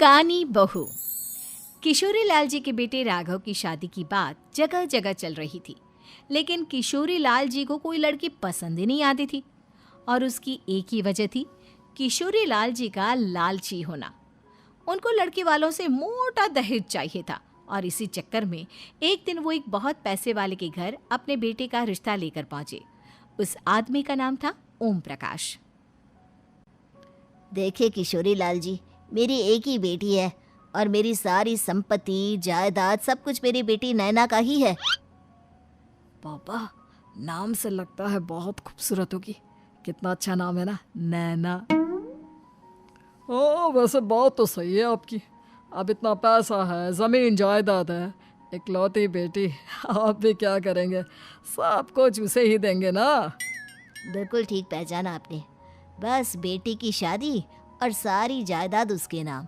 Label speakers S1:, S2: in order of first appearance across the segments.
S1: कानी बहू। किशोरी लाल जी के बेटे राघव की शादी की बात जगह जगह चल रही थी, लेकिन किशोरी लाल जी को कोई लड़की पसंद ही नहीं आती थी। और उसकी एक ही वजह थी, किशोरी लाल जी का लालची होना। उनको लड़की वालों से मोटा दहेज चाहिए था और इसी चक्कर में एक दिन वो एक बहुत पैसे वाले के घर अपने बेटे का रिश्ता लेकर पहुंचे। उस आदमी का नाम था ओम प्रकाश।
S2: देखिए किशोरी लाल जी, मेरी एक ही बेटी है और मेरी सारी संपत्ति जायदाद सब कुछ मेरी बेटी नैना का ही है।
S3: पापा, नाम से लगता है बहुत खूबसूरत होगी। कितना अच्छा नाम है ना, नैना। ओ, वैसे बात तो सही है आपकी। अब इतना पैसा है, जमीन जायदाद है, इकलौती बेटी, आप भी क्या करेंगे? सब कुछ उसे ही देंगे ना।
S2: बिल्कुल ठीक पहचाना आपने। बस बेटी की शादी और सारी जायदाद उसके नाम।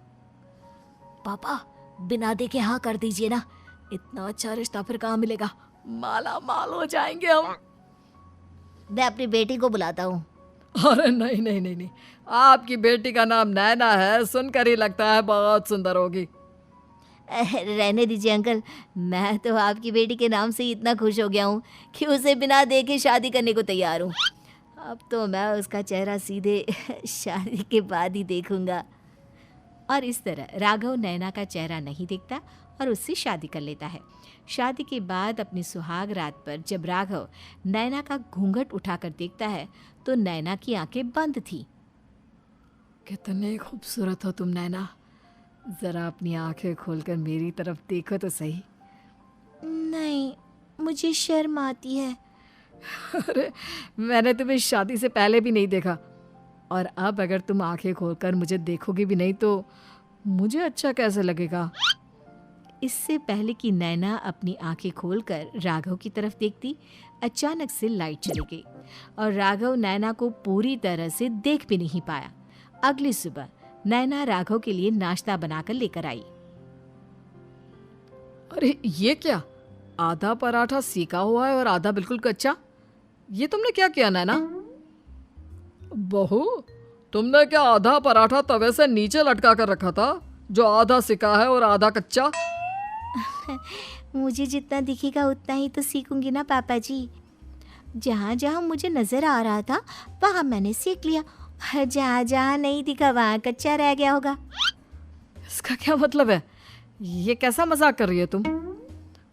S3: पापा, बिना देखे हाँ कर दीजिए ना। इतना अच्छा रिश्ता फिर कहाँ मिलेगा? माला माल हो जाएंगे हम।
S2: मैं अपनी बेटी को बुलाता हूँ।
S3: अरे नहीं नहीं नहीं नहीं, आपकी बेटी का नाम नैना है, सुनकर ही लगता है बहुत सुंदर होगी।
S2: रहने दीजिए अंकल, मैं तो आपकी बेटी के नाम से ही इतना खुश हो गया हूँ कि उसे बिना देखे शादी करने को तैयार हूँ। अब तो मैं उसका चेहरा सीधे शादी के बाद ही देखूंगा।
S1: और इस तरह राघव नैना का चेहरा नहीं देखता और उससे शादी कर लेता है। शादी के बाद अपनी सुहाग रात पर जब राघव नैना का घूंघट उठाकर देखता है तो नैना की आंखें बंद थी।
S3: कितने खूबसूरत हो तुम नैना, जरा अपनी आंखें खोलकर मेरी तरफ देखो तो सही।
S2: नहीं, मुझे शर्म आती है।
S3: अरे, मैंने तुम्हें शादी से पहले भी नहीं देखा, और अब अगर तुम आंखें खोलकर मुझे देखोगी भी नहीं तो मुझे अच्छा कैसे लगेगा?
S1: इससे पहले कि नैना अपनी आंखें खोलकर राघव की तरफ देखती, अचानक से लाइट चली गई और राघव नैना को पूरी तरह से देख भी नहीं पाया। अगली सुबह नैना राघव के लिए नाश्ता बनाकर लेकर आई।
S3: अरे ये क्या, आधा पराठा सेका हुआ है और आधा बिल्कुल कच्चा। ये तुमने क्या किया नैना? बहू, तुमने क्या आधा पराठा तवे से नीचे लटका कर रखा था, जो आधा सिका है और आधा कच्चा?
S2: मुझे जितना दिखेगा उतना ही तो सीखूंगी ना पापा जी। जहाँ जहाँ मुझे नजर आ रहा था वहाँ मैंने सीख लिया, जहाँ जहाँ नहीं दिखा वहाँ कच्चा रह गया होगा।
S3: इसका क्या मतलब है? ये कैसा मजाक कर रही है तुम?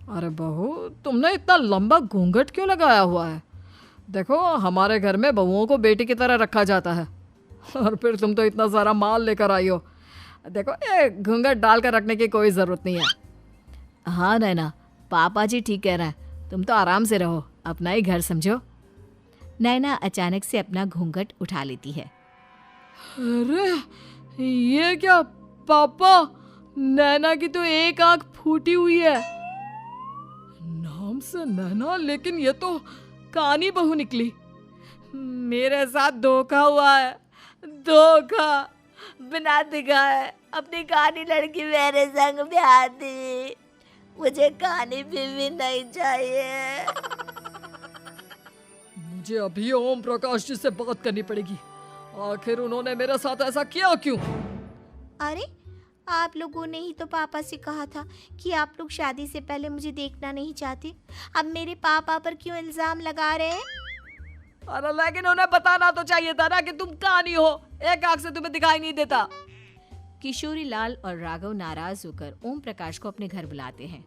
S3: अरे बहू, तुमने इतना लंबा घूंघट क्यों लगाया हुआ है? देखो, हमारे घर में बहुओं को बेटी की तरह रखा जाता है, और फिर तुम तो इतना सारा माल लेकर आई हो। देखो, ये घूंघट डालकर रखने की कोई ज़रूरत नहीं है।
S1: हाँ नैना, पापा जी ठीक कह रहे हैं, तुम तो आराम से रहो, अपना ही घर समझो। नैना अचानक से अपना घूंघट उठा लेती है।
S3: अरे ये क्या पापा, नैना की तो एक आंख फूटी हुई है। नाम से नैना, लेकिन ये तो कानी बहू निकली। मेरे साथ धोखा हुआ है, धोखा।
S2: बिना दिखाए अपनी कानी लड़की मेरे संग ब्याह दी। मुझे कानी बीवी नहीं चाहिए।
S3: मुझे अभी ओम प्रकाश जी से बात करनी पड़ेगी। आखिर उन्होंने मेरे साथ ऐसा किया क्यों?
S2: अरे, आप लोगों ने ही तो पापा से कहा था कि आप लोग शादी से पहले मुझे देखना नहीं चाहते। अब मेरे पापा पर क्यों इल्जाम लगा रहे हैं?
S3: अरे लेकिन उन्हें बताना तो चाहिए था ना कि तुम कानी हो, एक आंख से तुम्हें दिखाई नहीं देता।
S1: किशोरी लाल और राघव नाराज होकर ओम प्रकाश को अपने घर बुलाते हैं।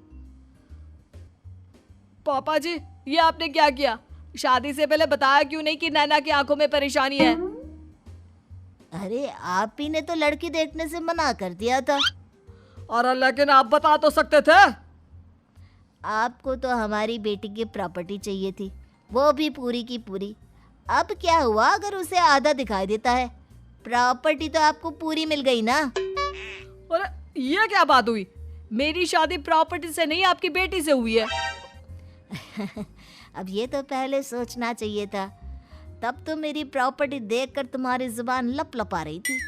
S3: पापा जी, ये आपने क्या किया? शादी से पहले बताया क्यों नहीं कि नैना की आंखों में परेशानी है?
S2: अरे, आप ही ने तो लड़की देखने से मना कर दिया था।
S3: अरे लेकिन आप बता तो सकते थे।
S2: आपको तो हमारी बेटी की प्रॉपर्टी चाहिए थी, वो भी पूरी की पूरी। अब क्या हुआ अगर उसे आधा दिखाई देता है? प्रॉपर्टी तो आपको पूरी मिल गई ना।
S3: अरे ये क्या बात हुई? मेरी शादी प्रॉपर्टी से नहीं, आपकी बेटी से हुई है।
S2: अब ये तो पहले सोचना चाहिए था, तब तो मेरी प्रॉपर्टी देखकर तुम्हारी जुबान लप लपा रही थी।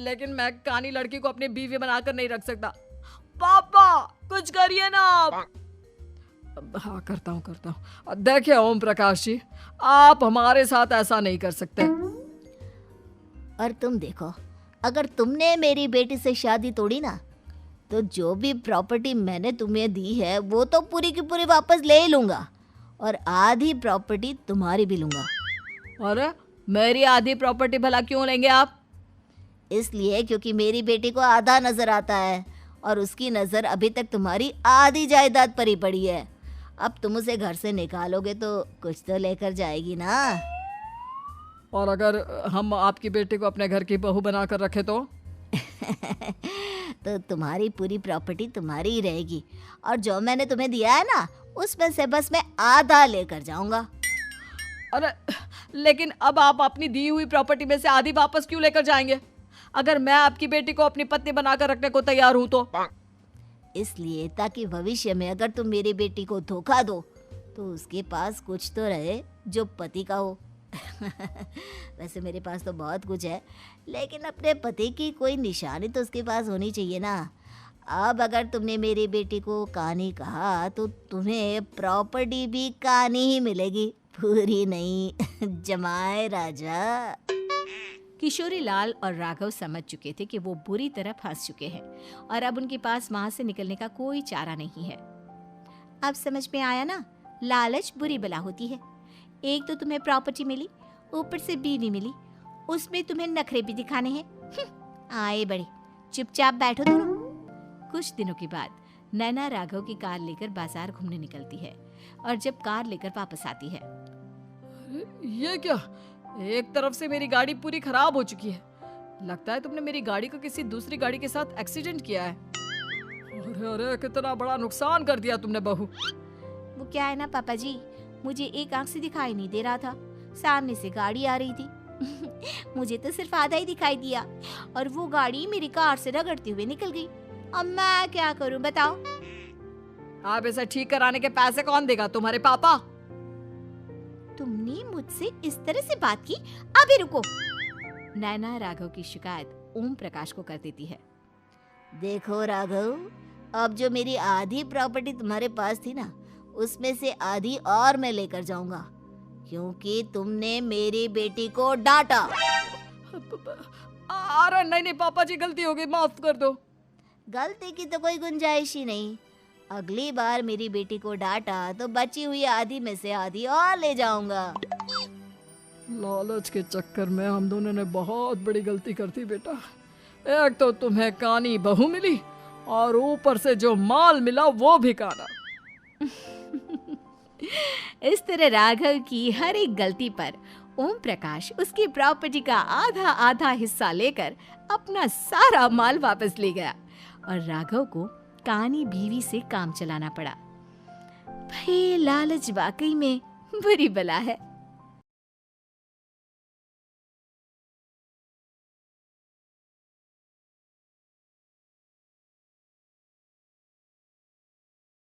S3: लेकिन मैं कानी लड़की को अपनी बीवी बनाकर नहीं रख सकता। पापा, कुछ करिए ना आप। हाँ, करता हूँ। देखिए ओम प्रकाश जी, आप हमारे साथ ऐसा नहीं कर सकते।
S2: और तुम देखो, अगर तुमने मेरी बेटी से शादी तोड़ी ना, तो जो भी प्रॉपर्टी मैंने तुम्हें दी है वो तो पूरी की पूरी वापस ले ही लूँगा, और आधी प्रॉपर्टी तुम्हारी भी लूँगा।
S3: अरे मेरी आधी प्रॉपर्टी भला क्यों लेंगे आप?
S2: इसलिए क्योंकि मेरी बेटी को आधा नज़र आता है और उसकी नज़र अभी तक तुम्हारी आधी जायदाद पर ही पड़ी है। अब तुम उसे घर से निकालोगे तो कुछ तो लेकर जाएगी ना।
S3: और अगर हम आपकी बेटी को अपने घर की बहू बना कर रखे तो?
S2: तो तुम्हारी पूरी प्रॉपर्टी तुम्हारी ही रहेगी, और जो मैंने तुम्हें दिया है ना, उसमें से बस मैं आधा लेकर जाऊंगा।
S3: अरे लेकिन अब आप अपनी दी हुई प्रॉपर्टी में से आधी वापस क्यों लेकर जाएंगे? अगर मैं आपकी बेटी को अपनी पत्नी बनाकर रखने को तैयार हूं तो?
S2: इसलिए ताकि भविष्य में अगर तुम मेरी बेटी को धोखा दो तो उसके पास कुछ तो रहे जो पति का हो। वैसे मेरे पास तो बहुत कुछ है, लेकिन अपने पति की कोई निशानी तो उसके पास होनी चाहिए ना। अब अगर तुमने मेरी बेटी को कानी कहा तो तुम्हें प्रॉपर्टी भी कानी ही मिलेगी, पूरी नहीं। जमाए राजा।
S1: किशोरी लाल और राघव समझ चुके थे कि वो बुरी तरह फंस चुके हैं और अब उनके पास वहां से निकलने का कोई चारा नहीं है। अब समझ में आया ना, लालच बुरी बला होती है। एक तो तुम्हें प्रॉपर्टी मिली, ऊपर से बीवी मिली, उसमें तुम्हें नखरे भी दिखाने हैं। आए बड़े, चुपचाप बैठो दोनों। कुछ दिनों के बाद नैना राघव की कार लेकर बाजार घूमने निकलती है और जब कार लेकर वापस आती है,
S3: ये क्या? एक तरफ से मेरी गाड़ी पूरी खराब हो चुकी है। लगता है तुमने मेरी गाड़ी को किसी दूसरी गाड़ी के साथ एक्सीडेंट किया है। अरे अरे कितना बड़ा नुकसान कर दिया तुमने बहू।
S1: वो क्या है ना पापा जी, मुझे एक आंख से दिखाई नहीं दे रहा था, सामने से गाड़ी आ रही थी। मुझे तो सिर्फ आधा ही दिखाई दिया और वो गाड़ी मेरी कार से रगड़ते हुए निकल गई। अब मैं क्या करूं बताओ?
S3: आप इसे ठीक कराने के पैसे कौन देगा? तुम्हारे पापा।
S1: तुमने मुझसे इस तरह से बात की? अभी रुको। नैना राघव की शिकायत ओम प्रकाश को कर देती है।
S2: देखो राघव, अब जो मेरी आधी प्रॉपर्टी तुम्हारे पास थी ना, उसमें से आधी और मैं लेकर जाऊंगा, क्योंकि तुमने मेरी बेटी को डांटा।
S3: अरे नहीं नहीं पापा जी, गलती हो गई, माफ कर दो।
S2: गलती की तो कोई गुंजाइश ही नहीं। अगली बार मेरी बेटी को डांटा तो बची हुई आधी में से आधी और ले जाऊंगा।
S3: लालच के चक्कर में हम दोनों ने बहुत बड़ी गलती कर दी बेटा। एक तो तुम्हें कानी बहू मिली और ऊपर से जो माल मिला वो भी काना।
S1: इस तरह राघव की हर एक गलती पर ओम प्रकाश उसकी प्रॉपर्टी का आधा आधा हिस्सा लेकर अपना सारा माल वापस ले गया और राघव को कानी बीवी से काम चलाना पड़ा। भाई लालच वाकई में बुरी बला है।